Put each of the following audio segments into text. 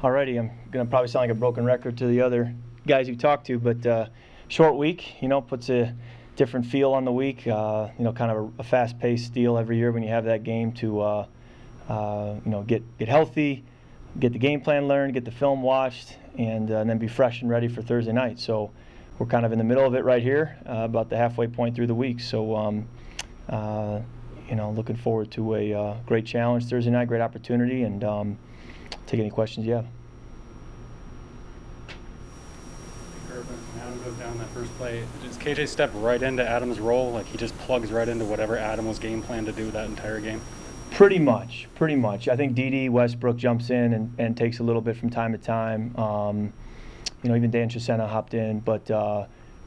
Alrighty, I'm going to probably sound like a broken record to the other guys you talked to, but short week, puts a different feel on the week. Kind of a fast-paced deal every year when you have that game to, get healthy, get the game plan learned, get the film watched, and then be fresh and ready for Thursday night. So we're kind of in the middle of it right here, about the halfway point through the week. So, looking forward to a great challenge Thursday night, great opportunity, and take any questions you have. Adam goes down that first play. Does KJ step right into Adam's role? Like he just plugs right into whatever Adam was game planned to do that entire game? Pretty much. I think D.D. Westbrook jumps in and takes a little bit from time to time. Even Dan Chisena hopped in, but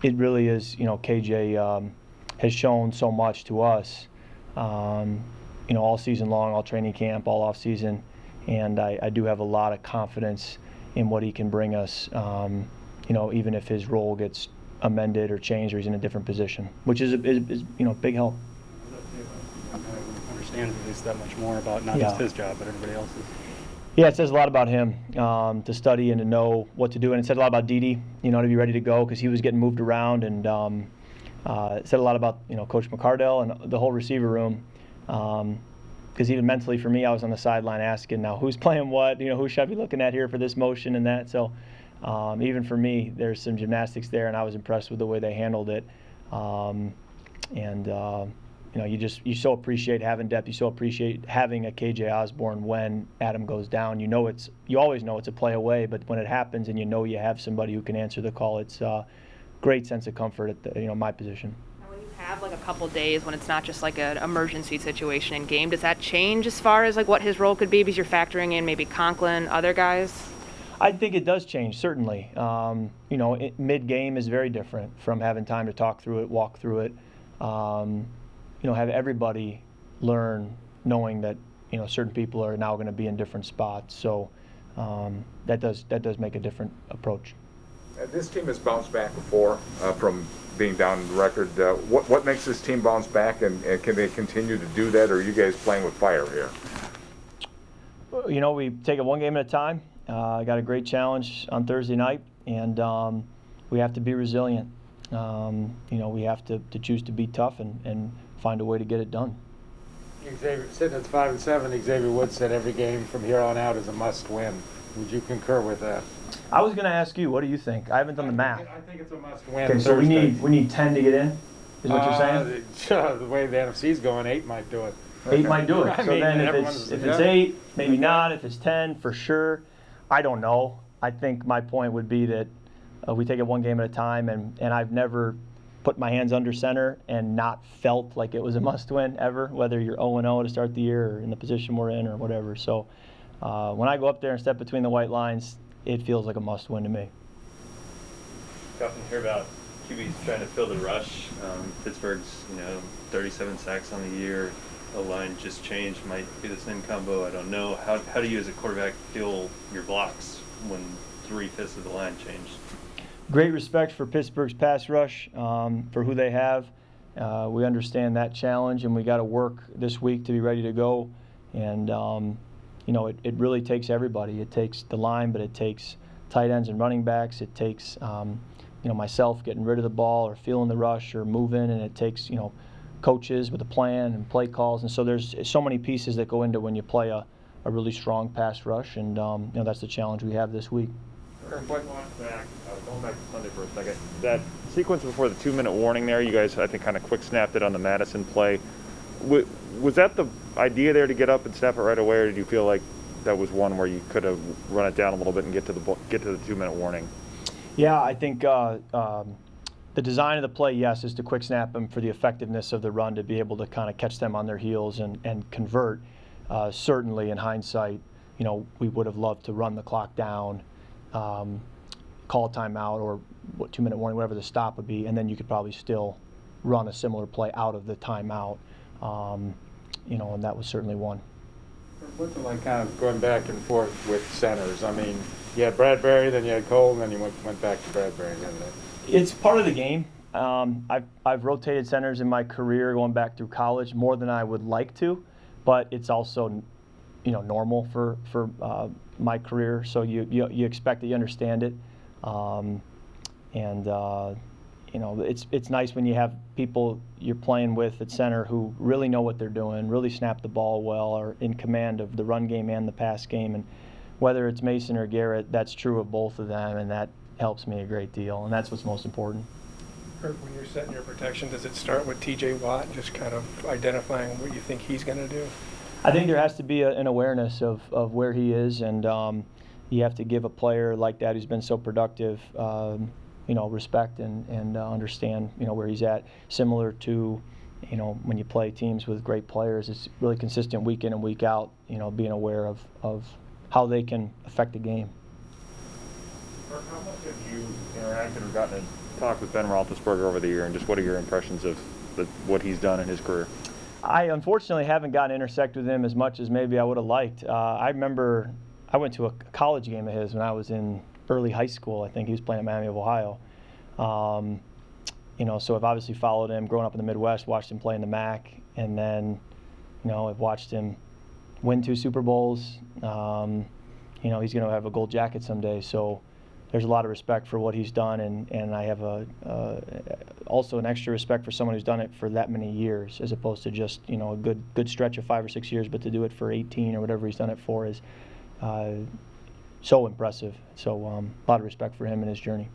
it really is, KJ has shown so much to us, all season long, all training camp, all off season. And I do have a lot of confidence in what he can bring us, even if his role gets amended or changed or he's in a different position, which is big help. I understand at least that much more about not just his job, but everybody else's. Yeah, it says a lot about him to study and to know what to do. And it said a lot about Dede, to be ready to go because he was getting moved around. And it said a lot about, Coach McCardell and the whole receiver room. Because even mentally for me, I was on the sideline asking, now who's playing what? Who should I be looking at here for this motion and that? So even for me, there's some gymnastics there, and I was impressed with the way they handled it. You so appreciate having depth. You so appreciate having a KJ Osborne when Adam goes down. You always know it's a play away, but when it happens and you have somebody who can answer the call, it's a great sense of comfort at my position. Have like a couple days when it's not just like an emergency situation in game, does that change as far as like what his role could be because you're factoring in maybe Conklin, other guys? I think it does change, certainly. Mid-game is very different from having time to talk through it, walk through it. Have everybody learn knowing that certain people are now going to be in different spots. So that does make a different approach. This team has bounced back before from being down in the record. What makes this team bounce back, and can they continue to do that, or are you guys playing with fire here? We take it one game at a time. Got a great challenge on Thursday night, and we have to be resilient. We have to choose to be tough and find a way to get it done. Xavier, sitting at 5-7, Xavier Woods said every game from here on out is a must-win. Would you concur with that? I was going to ask you, what do you think? I haven't done the math. I think it's a must-win. Okay, so we need 10 to get in, is what you're saying? The way the NFC's going, 8 might do it. 8 might do it. So then if it's 8, maybe Yeah. not. If it's 10, for sure. I don't know. I think my point would be that we take it one game at a time, and I've never put my hands under center and not felt like it was a must-win ever, whether you're 0-0 to start the year or in the position we're in or whatever. So when I go up there and step between the white lines, it feels like a must-win to me. Often hear about QBs trying to fill the rush. Pittsburgh's, 37 sacks on the year. The line just changed. Might be the same combo. I don't know. How do you as a quarterback feel your blocks when 3/5 of the line changed? Great respect for Pittsburgh's pass rush, for who they have. We understand that challenge, and we got to work this week to be ready to go. And it really takes everybody. It takes the line, but it takes tight ends and running backs. It takes myself getting rid of the ball or feeling the rush or moving, and it takes coaches with a plan and play calls. And so there's so many pieces that go into when you play a really strong pass rush, and that's the challenge we have this week. Going back to Sunday for a second, that sequence before the 2-minute warning there, you guys, I think, kind of quick snapped it on the Madison play. Was that the idea there to get up and snap it right away, or did you feel like that was one where you could have run it down a little bit and get to the 2-minute warning? Yeah, I think the design of the play, yes, is to quick snap them for the effectiveness of the run, to be able to kind of catch them on their heels and convert. Certainly, in hindsight, we would have loved to run the clock down, call a timeout or 2-minute warning, whatever the stop would be, and then you could probably still run a similar play out of the timeout, and that was certainly one. What's it like kind of going back and forth with centers? I mean, you had Bradbury, then you had Cole, and then you went back to Bradbury, didn't it? It's part of the game. I've rotated centers in my career going back through college more than I would like to, but it's also normal for my career. So you expect that you understand it, it's nice when you have people you're playing with at center who really know what they're doing, really snap the ball well, are in command of the run game and the pass game. And whether it's Mason or Garrett, that's true of both of them, and that helps me a great deal, and that's what's most important. Kirk, when you're setting your protection, does it start with T.J. Watt, just kind of identifying what you think he's going to do? I think there has to be an awareness of where he is, and you have to give a player like that who's been so productive, respect and understand, where he's at. Similar to, when you play teams with great players, it's really consistent week in and week out, being aware of how they can affect the game. How much have you interacted or gotten to talk with Ben Roethlisberger over the year, and just what are your impressions of what he's done in his career? I unfortunately haven't gotten to intersect with him as much as maybe I would have liked. I remember I went to a college game of his when I was in early high school. I think he was playing at Miami of Ohio. So I've obviously followed him growing up in the Midwest, watched him play in the MAC, and then, I've watched him win 2 Super Bowls. He's going to have a gold jacket someday. So there's a lot of respect for what he's done, and I have also an extra respect for someone who's done it for that many years, as opposed to just a good stretch of 5 or 6 years, but to do it for 18 or whatever he's done it for is so impressive. So a lot of respect for him and his journey.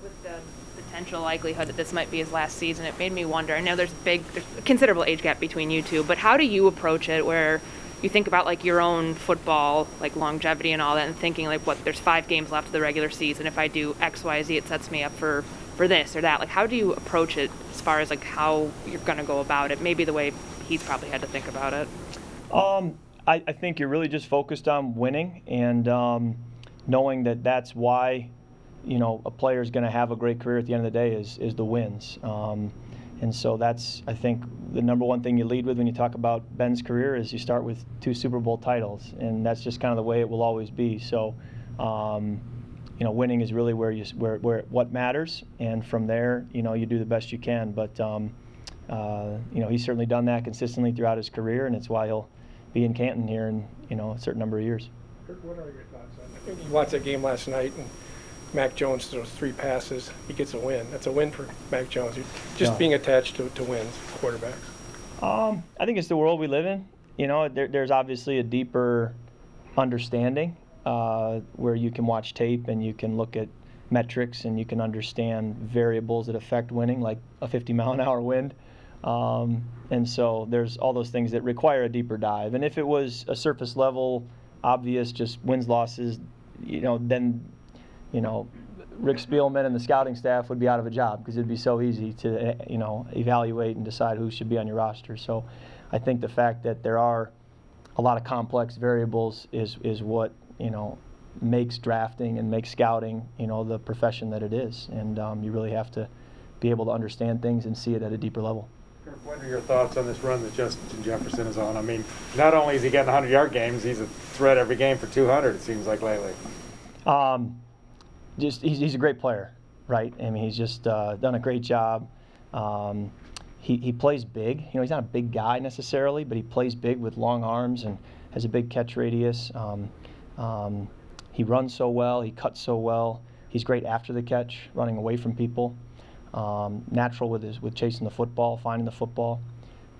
With the potential likelihood that this might be his last season, it made me wonder. I know there's a considerable age gap between you two, but how do you approach it where you think about like your own football, like longevity and all that, and thinking like, there's 5 games left of the regular season. If I do X, Y, Z, it sets me up for this or that. Like, how do you approach it as far as like how you're going to go about it? Maybe the way he's probably had to think about it. I think you're really just focused on winning and knowing that that's why, a player is going to have a great career at the end of the day is the wins. And so that's, I think, the number one thing you lead with when you talk about Ben's career is you start with 2 Super Bowl titles, and that's just kind of the way it will always be. So, winning is really where what matters, and from there, you do the best you can. But, he's certainly done that consistently throughout his career, and it's why he'll be in Canton here in, a certain number of years. Kirk, what are your thoughts on that? You watched that game last night, and Mac Jones throws 3 passes. He gets a win. That's a win for Mac Jones. Just being attached to wins, quarterbacks. I think it's the world we live in. There's obviously a deeper understanding where you can watch tape and you can look at metrics and you can understand variables that affect winning, like a 50-mile-an-hour wind. And so there's all those things that require a deeper dive. And if it was a surface level, obvious, just wins, losses, then Rick Spielman and the scouting staff would be out of a job because it'd be so easy to, evaluate and decide who should be on your roster. So I think the fact that there are a lot of complex variables is what, makes drafting and makes scouting, the profession that it is. And you really have to be able to understand things and see it at a deeper level. Kirk, what are your thoughts on this run that Justin Jefferson is on? I mean, not only is he getting 100-yard games, he's a threat every game for 200, it seems like lately. He's a great player, right? I mean, he's just done a great job. He plays big. He's not a big guy necessarily, but he plays big with long arms and has a big catch radius. He runs so well. He cuts so well. He's great after the catch, running away from people. Natural with chasing the football, finding the football.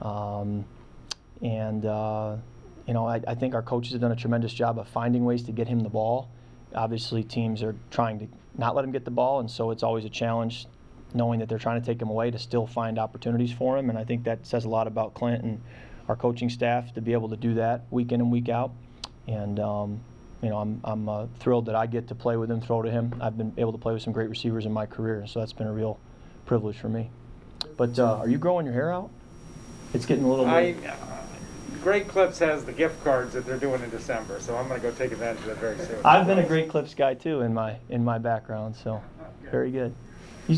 I think our coaches have done a tremendous job of finding ways to get him the ball. Obviously, teams are trying to not let him get the ball, and so it's always a challenge knowing that they're trying to take him away to still find opportunities for him. And I think that says a lot about Clint and our coaching staff to be able to do that week in and week out. And, I'm thrilled that I get to play with him, throw to him. I've been able to play with some great receivers in my career, so that's been a real privilege for me. But are you growing your hair out? It's getting a little bit. Great Clips has the gift cards that they're doing in December, so I'm going to go take advantage of that very soon. I've been a Great Clips guy too in my background, so very good.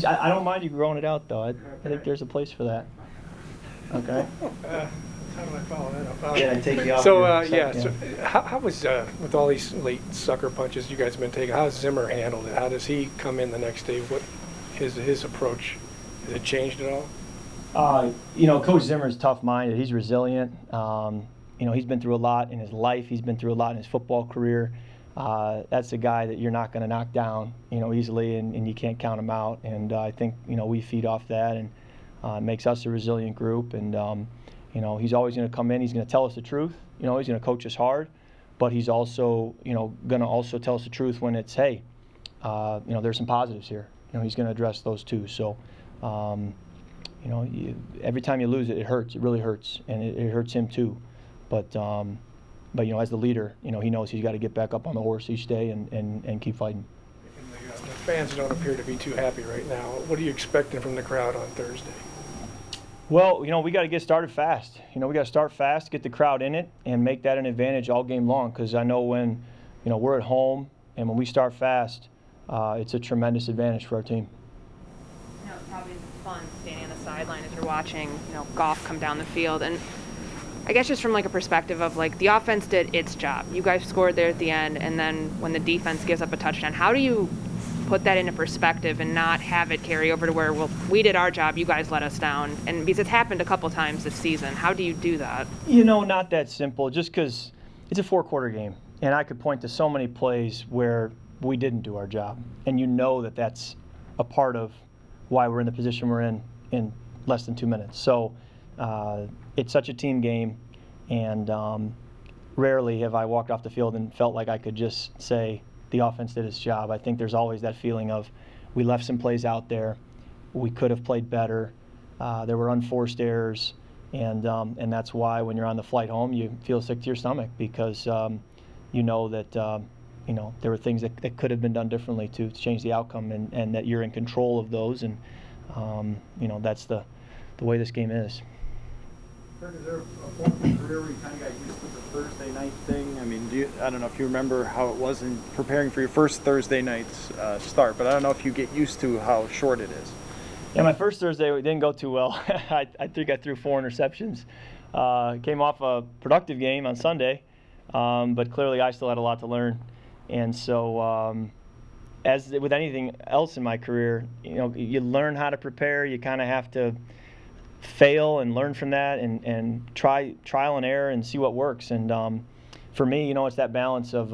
I don't mind you growing it out though. I think there's a place for that. Okay. How do I follow that up? Yeah, take you off. So how was with all these late sucker punches you guys have been taking? How's Zimmer handled it? How does he come in the next day? What his approach? Has it changed at all? Coach Zimmer's tough-minded. He's resilient. he's been through a lot in his life. He's been through a lot in his football career. That's a guy that you're not going to knock down, easily, and you can't count him out. And I think, we feed off that, and it makes us a resilient group. And, he's always going to come in. He's going to tell us the truth. He's going to coach us hard, but he's also, going to also tell us the truth when it's, hey, there's some positives here. He's going to address those too. So, every time you lose it hurts. It really hurts, and it hurts him too. But as the leader, he knows he's got to get back up on the horse each day and keep fighting. And the fans don't appear to be too happy right now. What are you expecting from the crowd on Thursday? Well, we got to get started fast. We got to start fast, get the crowd in it, and make that an advantage all game long. Because I know when, we're at home and when we start fast, it's a tremendous advantage for our team. It's probably fun standing on the sideline as you're watching, golf come down the field. And I guess just from like a perspective of like the offense did its job. You guys scored there at the end, and then when the defense gives up a touchdown, how do you put that into perspective and not have it carry over to where, well, we did our job, you guys let us down? And because it's happened a couple times this season, how do you do that? Not that simple, just because it's a 4-quarter game. And I could point to so many plays where we didn't do our job. And that's a part of why we're in the position we're in less than 2 minutes. So it's such a team game, and rarely have I walked off the field and felt like I could just say the offense did its job. I think there's always that feeling of we left some plays out there, we could have played better, there were unforced errors, and that's why when you're on the flight home you feel sick to your stomach, because that there were things that could have been done differently to change the outcome, and that you're in control of those, and that's the way this game is. Kirk, is there a point in your career where you kind of got used to the Thursday night thing? I mean, I don't know if you remember how it was in preparing for your first Thursday night's start, but I don't know if you get used to how short it is. Yeah, my first Thursday didn't go too well. I think I threw 4 interceptions. Came off a productive game on Sunday, but clearly I still had a lot to learn. And so, as with anything else in my career, you learn how to prepare. You kind of have to fail and learn from that, and trial and error and see what works. And for me, it's that balance of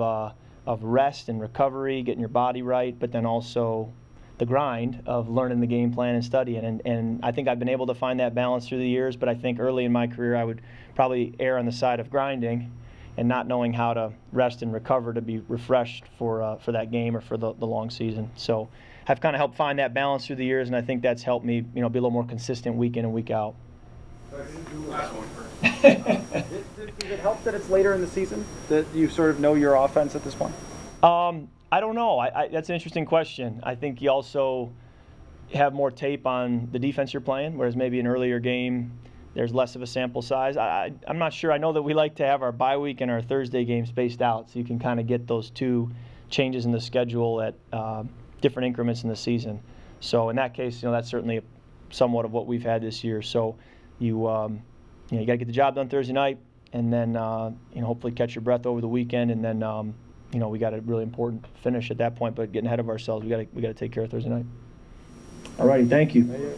rest and recovery, getting your body right, but then also the grind of learning the game plan and studying. And I think I've been able to find that balance through the years, but I think early in my career I would probably err on the side of grinding and not knowing how to rest and recover to be refreshed for that game or for the long season. So I've kind of helped find that balance through the years, and I think that's helped me, be a little more consistent week in and week out. Last one first. Does it help that it's later in the season, that you sort of know your offense at this point? I don't know. That's an interesting question. I think you also have more tape on the defense you're playing, whereas maybe an earlier game there's less of a sample size. I'm not sure. I know that we like to have our bye week and our Thursday game spaced out, so you can kind of get those 2 changes in the schedule at different increments in the season. So in that case, that's certainly somewhat of what we've had this year. So you got to get the job done Thursday night, and then hopefully catch your breath over the weekend, and then we got a really important finish at that point. But getting ahead of ourselves, we got to take care of Thursday night. All righty, thank you.